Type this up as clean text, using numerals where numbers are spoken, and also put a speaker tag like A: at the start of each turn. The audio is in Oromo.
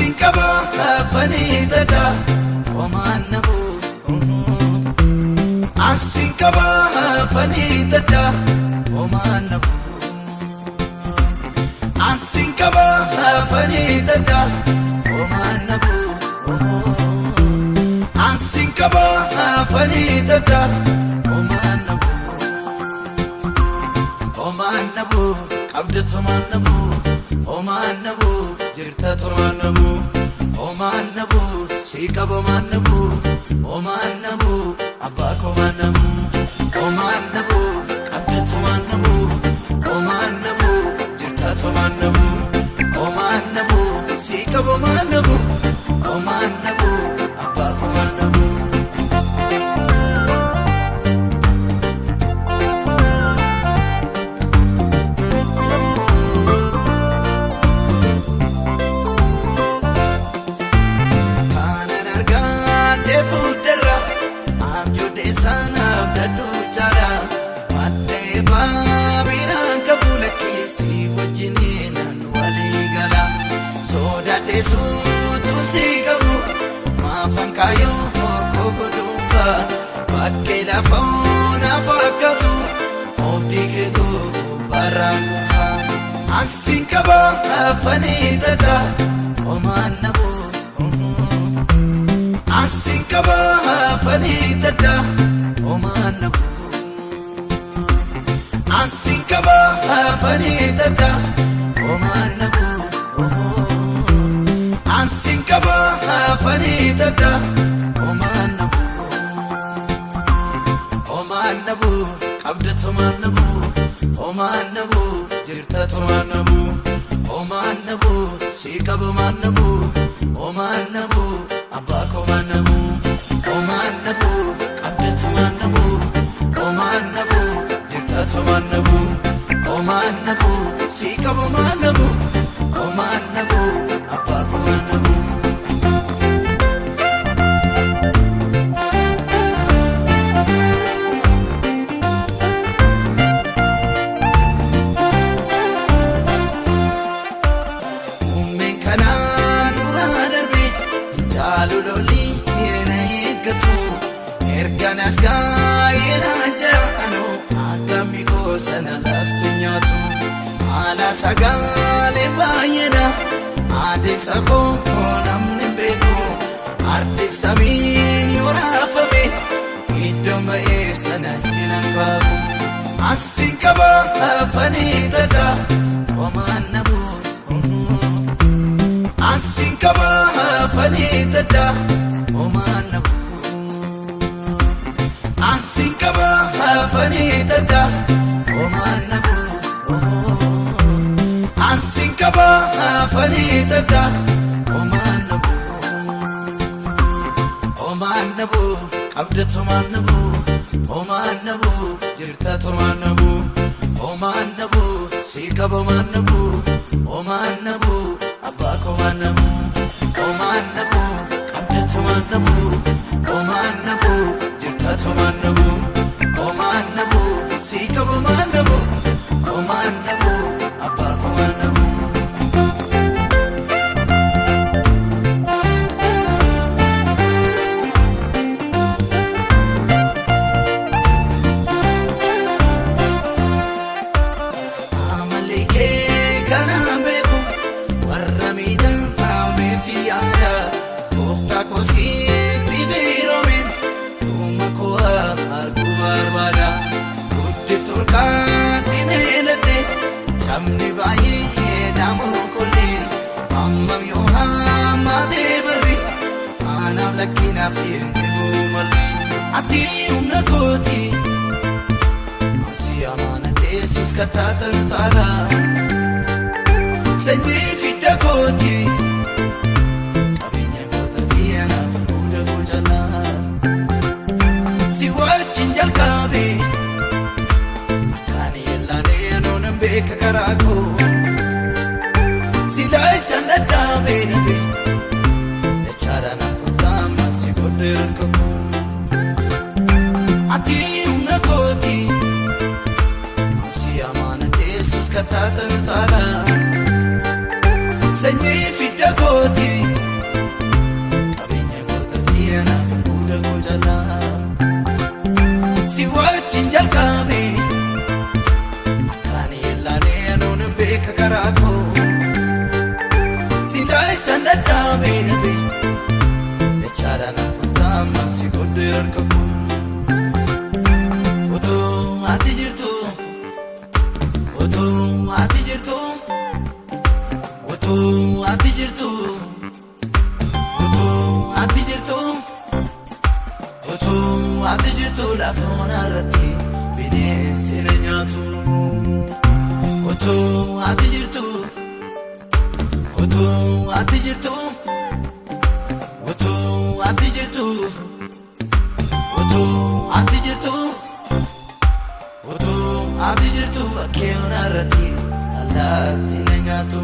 A: Asinkaba fanidada omanabu Asinkaba fanidada omanabu Asinkaba fanidada omanabu Asinkaba fanidada omanabu omanabu abdatu manabu omanabu jirta tomanabu omanabu sikabo manabu omanabu abako manabu omanabu abdatu manabu omanabu jirta tomanabu omanabu sikabo manabu omanabu abako manabu sana dadu cara ate babiran kabulaki si wajininan waligala soda desu tu sigabu mafankayo kogodufa bakela fauna fakatu obdike go baramufa asinkaba fanidada omanabu Asinkaba fanidada omanabu Asinkaba fanidada omanabu Asinkaba fanidada omanabu omanabu abdatu manabu omanabu jirta tomanabu omanabu sikabo manabu omanabu abako manabu omanabu abdatu manabu omanabu jirta tomanabu omanabu sikabo manabu omanabu abako manabu Aluloli yena yekatu erganas ga yena jaano agami ko sana laftinyatu ala sagale bayena adib sako namne beko ardib samin yorafame idoma sana hinankabu asinkaba fanidada omanabu Asinkaba fanidada omanabu Asinkaba fanidada omanabu Asinkaba fanidada omanabu omanabu abdatu manabu omanabu jirta tomanabu omanabu sikabo manabu omanabu abako manabu omanabu abdatu manabu omanabu jirta tomanabu omanabu sikabo manabu omanabu abako manabu amalike kanabeku warramida amefiyada kofta kositi biromin tumako argubarbada kuttiftur kati melade chamni bayi namu kulli ammam yohamade barri anam lakina fi mumali ati umnakoti siyamana desus katata tala Sanji fidda koti Abinya kota diana fuda gojala Siwachin jalkabe Akani yellane nonembe kakarako Silai sandadabe Dechara nam futama sigodder kako Ati umna koti Siyamana desus katata tala Sanji fidda koti harka koo ati jirtu ati jirtu ati jirtu ati jirtu ati jirtu lafoon irratti bineensi na nyaatu ati jirtu ati jirtu ati jirtu ati jirtu ati jirtu bakkeewwan irratti allaatti na nyaatu